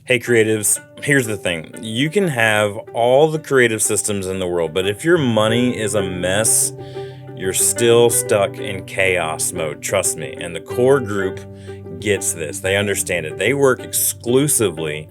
Hey, creatives, here's the thing. You can have all the creative systems in the world, but if your money is a mess, you're still stuck in chaos mode. Trust me. And the core group gets this. They understand it. They work exclusively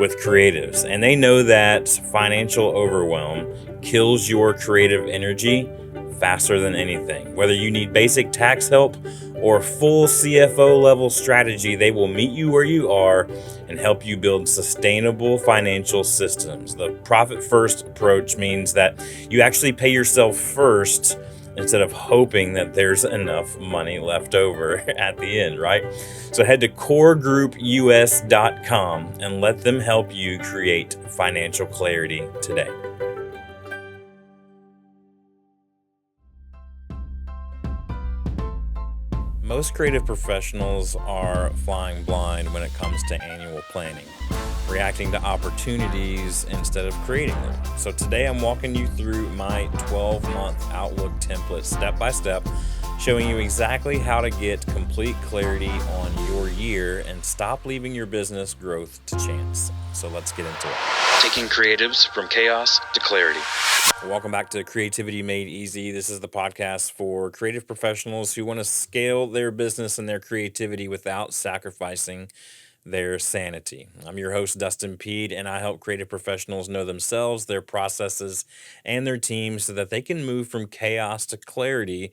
with creatives, and they know that financial overwhelm kills your creative energy faster than anything. Whether you need basic tax help or full CFO level strategy, they will meet you where you are and help you build sustainable financial systems. The profit first approach means that you actually pay yourself first instead of hoping that there's enough money left over at the end, right? So head to coregroupus.com and let them help you create financial clarity today. Most creative professionals are flying blind when it comes to annual planning, reacting to opportunities instead of creating them. So today I'm walking you through my 12-month Outlook template step by step, showing you exactly how to get complete clarity on your year and stop leaving your business growth to chance. So let's get into it. Taking creatives from chaos to clarity. Welcome back to Creativity Made Easy. This is the podcast for creative professionals who want to scale their business and their creativity without sacrificing their sanity. I'm your host, Dustin Peed, and I help creative professionals know themselves, their processes, and their teams so that they can move from chaos to clarity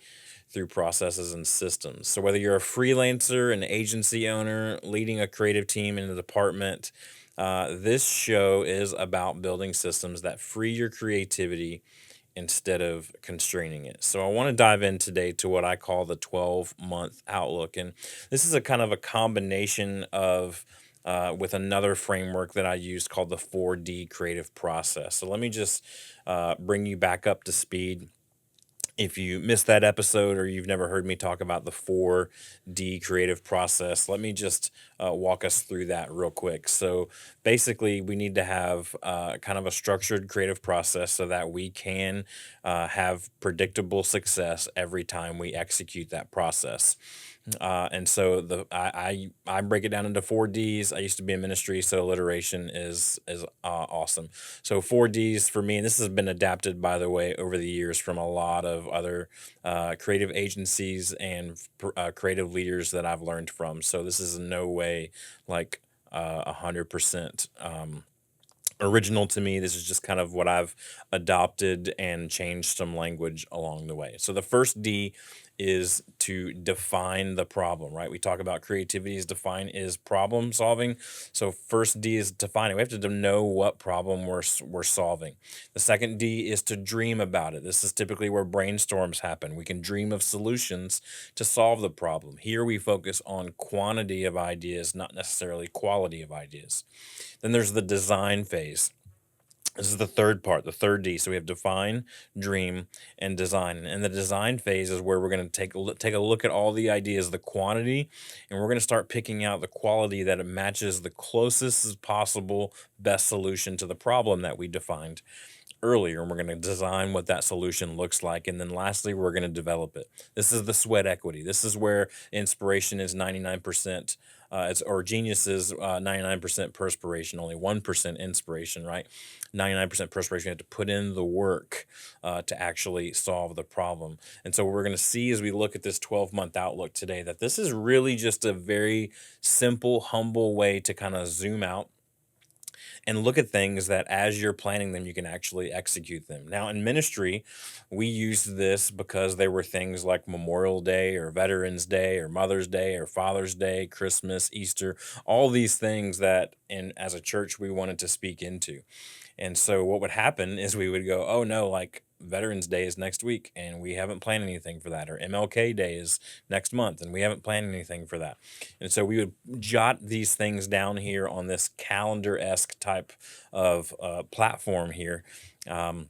through processes and systems. So whether you're a freelancer, an agency owner, leading a creative team in a department, this show is about building systems that free your creativity instead of constraining it. So I want to dive in today to what I call the 12-month outlook. And this is a kind of a combination of with another framework that I use called the 4D creative process. So let me just bring you back up to speed. If you missed that episode or you've never heard me talk about the 4D creative process, let me just walk us through that real quick. So basically, we need to have kind of a structured creative process so that we can have predictable success every time we execute that process. And so I break it down into 4Ds. I used to be in ministry, so alliteration is awesome. So 4Ds for me, and this has been adapted, by the way, over the years from a lot of other creative agencies and creative leaders that I've learned from. So this is in no way like 100% original to me. This is just kind of what I've adopted and changed some language along the way. So the first D is to define the problem, right? We talk about creativity is problem solving. So first D is defining. We have to know what problem we're solving. The second D is to dream about it. This is typically where brainstorms happen. We can dream of solutions to solve the problem. Here we focus on quantity of ideas, not necessarily quality of ideas. Then there's the design phase. This is the third part, the third D. So we have define, dream, and design. And the design phase is where we're going to take a look at all the ideas, the quantity, and we're going to start picking out the quality that it matches the closest as possible best solution to the problem that we defined earlier, and we're going to design what that solution looks like. And then lastly, we're going to develop it. This is the sweat equity. This is where inspiration is 99%, or genius is 99% perspiration, only 1% inspiration, right? 99% perspiration. You have to put in the work to actually solve the problem. And so what we're going to see as we look at this 12-month outlook today, that this is really just a very simple, humble way to kind of zoom out and look at things that as you're planning them, you can actually execute them. Now, in ministry, we used this because there were things like Memorial Day or Veterans Day or Mother's Day or Father's Day, Christmas, Easter, all these things that as a church we wanted to speak into. And so what would happen is we would go, oh no, like Veterans Day is next week and we haven't planned anything for that, or MLK Day is next month and we haven't planned anything for that. And so we would jot these things down here on this calendar-esque type of platform here. And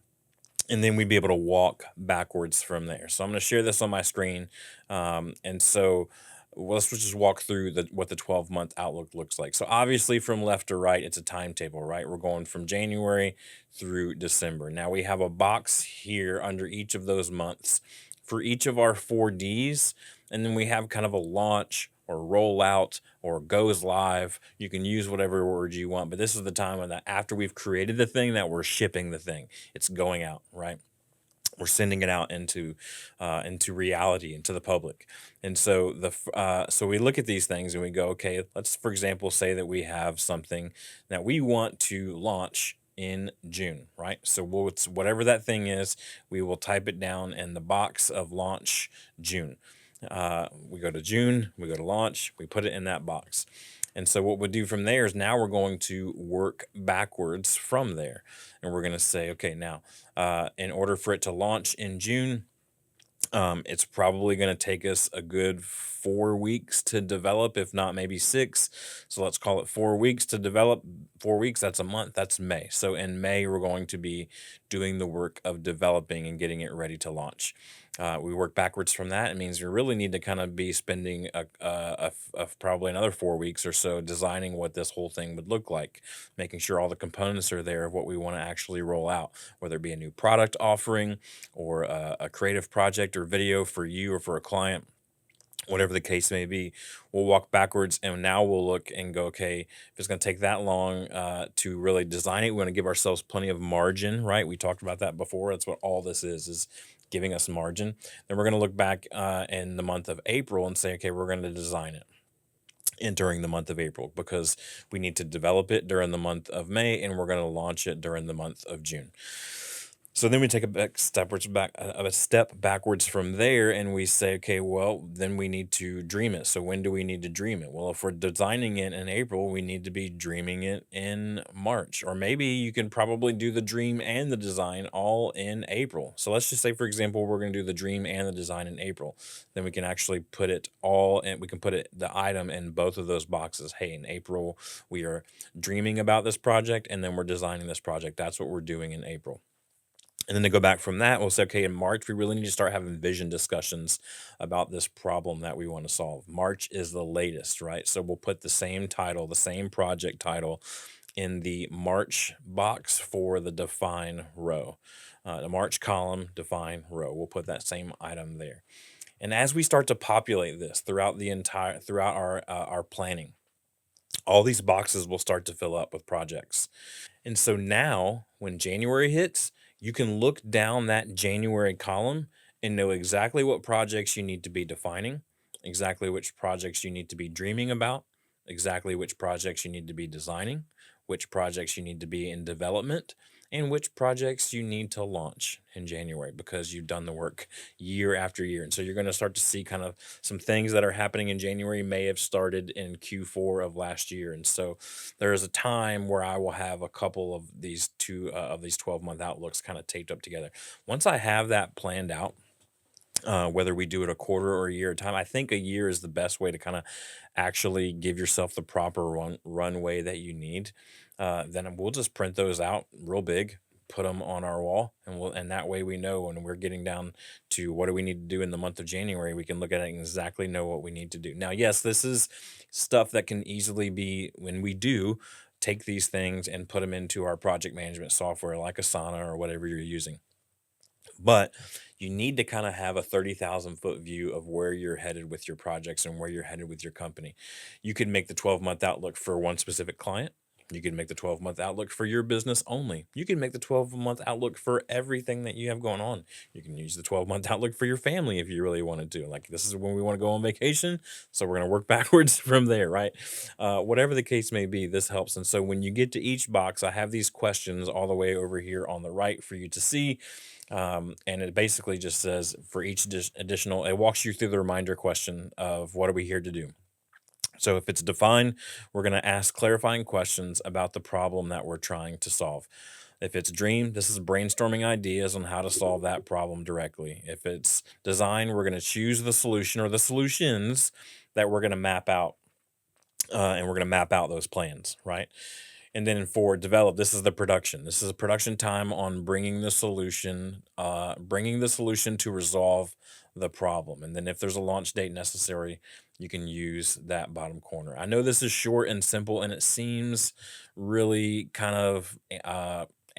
then we'd be able to walk backwards from there. So I'm going to share this on my screen. And so let's just walk through what the 12-month outlook looks like. So obviously from left to right, it's a timetable, right? We're going from January through December. Now we have a box here under each of those months for each of our 4Ds. And then we have kind of a launch or roll out or goes live. You can use whatever words you want, but this is the time when that after we've created the thing that we're shipping the thing. It's going out, right? We're sending it out into reality, into the public. And so so we look at these things and we go, okay, let's for example say that we have something that we want to launch in June, right? So it's whatever that thing is, we will type it down in the box of launch June. We go to June, we go to launch, we put it in that box. And so what we'll do from there is now we're going to work backwards from there. And we're going to say, okay, now, in order for it to launch in June, it's probably going to take us a good 4 weeks to develop, if not maybe six. So let's call it 4 weeks to develop. 4 weeks, that's a month, that's May. So in May, we're going to be doing the work of developing and getting it ready to launch. We work backwards from that. It means we really need to kind of be spending probably another 4 weeks or so designing what this whole thing would look like, making sure all the components are there of what we want to actually roll out, whether it be a new product offering or a creative project or video for you or for a client, whatever the case may be. We'll walk backwards and now we'll look and go, okay, if it's going to take that long to really design it, we want to give ourselves plenty of margin, right? We talked about that before. That's what all this is giving us margin. Then we're going to look back in the month of April and say, okay, we're going to design it and during the month of April, because we need to develop it during the month of May and we're going to launch it during the month of June. So then we take a step backwards from there, and we say, okay, well, then we need to dream it. So when do we need to dream it? Well, if we're designing it in April, we need to be dreaming it in March, or maybe you can probably do the dream and the design all in April. So let's just say, for example, we're going to do the dream and the design in April. Then we can actually put it all in. We can put the item in both of those boxes. Hey, in April we are dreaming about this project, and then we're designing this project. That's what we're doing in April. And then to go back from that, we'll say, okay, in March, we really need to start having vision discussions about this problem that we want to solve. March is the latest, right? So we'll put the same title, the same project title in the March box for the define row. The March column, define row. We'll put that same item there. And as we start to populate this throughout our planning, all these boxes will start to fill up with projects. And so now, when January hits, you can look down that January column and know exactly what projects you need to be defining, exactly which projects you need to be dreaming about, exactly which projects you need to be designing, which projects you need to be in development, and which projects you need to launch in January, because you've done the work year after year. And so you're going to start to see kind of some things that are happening in January may have started in Q4 of last year. And so there is a time where I will have a couple of these 12-month outlooks kind of taped up together. Once I have that planned out, whether we do it a quarter or a year at a time, I think a year is the best way to kind of actually give yourself the proper runway that you need. Then we'll just print those out real big, put them on our wall, and that way we know when we're getting down to what do we need to do in the month of January, we can look at it and exactly know what we need to do. Now, yes, this is stuff that can easily be, when we do take these things and put them into our project management software like Asana or whatever you're using. But you need to kind of have a 30,000-foot view of where you're headed with your projects and where you're headed with your company. You could make the 12-month outlook for one specific client. You can make the 12-month outlook for your business only. You can make the 12-month outlook for everything that you have going on. You can use the 12-month outlook for your family if you really wanted to. Like, this is when we want to go on vacation, so we're going to work backwards from there, right? Whatever the case may be, this helps. And so when you get to each box, I have these questions all the way over here on the right for you to see. And it basically just says for each additional, it walks you through the reminder question of what are we here to do. So if it's define, we're going to ask clarifying questions about the problem that we're trying to solve. If it's dream, this is brainstorming ideas on how to solve that problem directly. If it's design, we're going to choose the solution or the solutions that we're going to map out. And we're going to map out those plans, right? And then for develop, this is the production. This is a production time on bringing the solution to resolve the problem. And then if there's a launch date necessary, you can use that bottom corner. I know this is short and simple, and it seems really kind of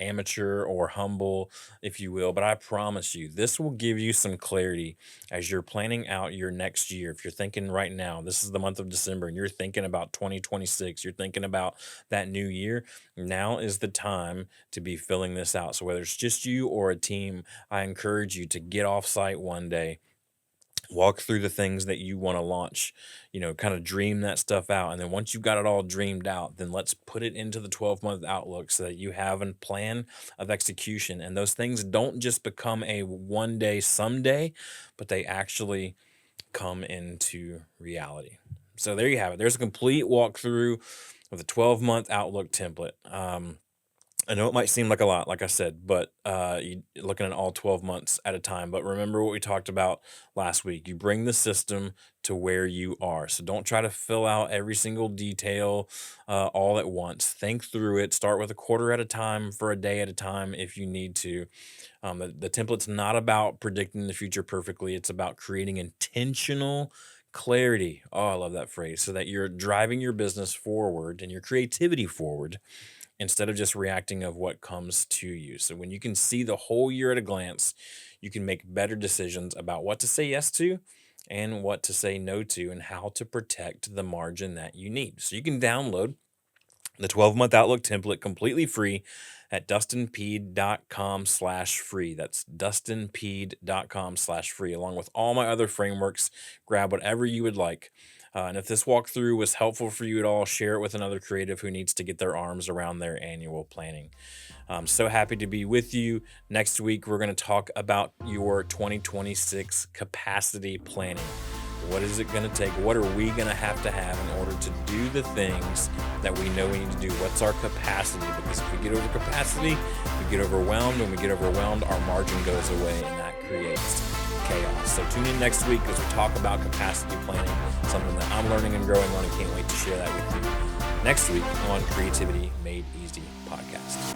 amateur or humble, if you will. But I promise you, this will give you some clarity as you're planning out your next year. If you're thinking right now, this is the month of December, and you're thinking about 2026, you're thinking about that new year, now is the time to be filling this out. So whether it's just you or a team, I encourage you to get off site one day, walk through the things that you want to launch, kind of dream that stuff out. And then once you've got it all dreamed out, then let's put it into the 12-month outlook so that you have a plan of execution. And those things don't just become a one day, someday, but they actually come into reality. So there you have it. There's a complete walkthrough of the 12-month outlook template. I know it might seem like a lot, like I said, but you're looking at all 12 months at a time. But remember what we talked about last week. You bring the system to where you are. So don't try to fill out every single detail all at once. Think through it. Start with a quarter at a time, for a day at a time if you need to. The template's not about predicting the future perfectly. It's about creating intentional clarity. Oh, I love that phrase. So that you're driving your business forward and your creativity forward instead of just reacting of what comes to you. So when you can see the whole year at a glance, you can make better decisions about what to say yes to and what to say no to, and how to protect the margin that you need. So you can download the 12-month Outlook template completely free at dustinpeed.com/free. That's dustinpeed.com/free, along with all my other frameworks. Grab whatever you would like. And if this walkthrough was helpful for you at all, share it with another creative who needs to get their arms around their annual planning. I'm so happy to be with you. Next week, we're going to talk about your 2026 capacity planning. What is it going to take? What are we going to have in order to do the things that we know we need to do? What's our capacity? Because if we get over capacity, we get overwhelmed. When we get overwhelmed, our margin goes away, and that creates chaos. So tune in next week as we talk about capacity planning, something that I'm learning and growing on, and can't wait to share that with you next week on Creativity Made Easy podcast.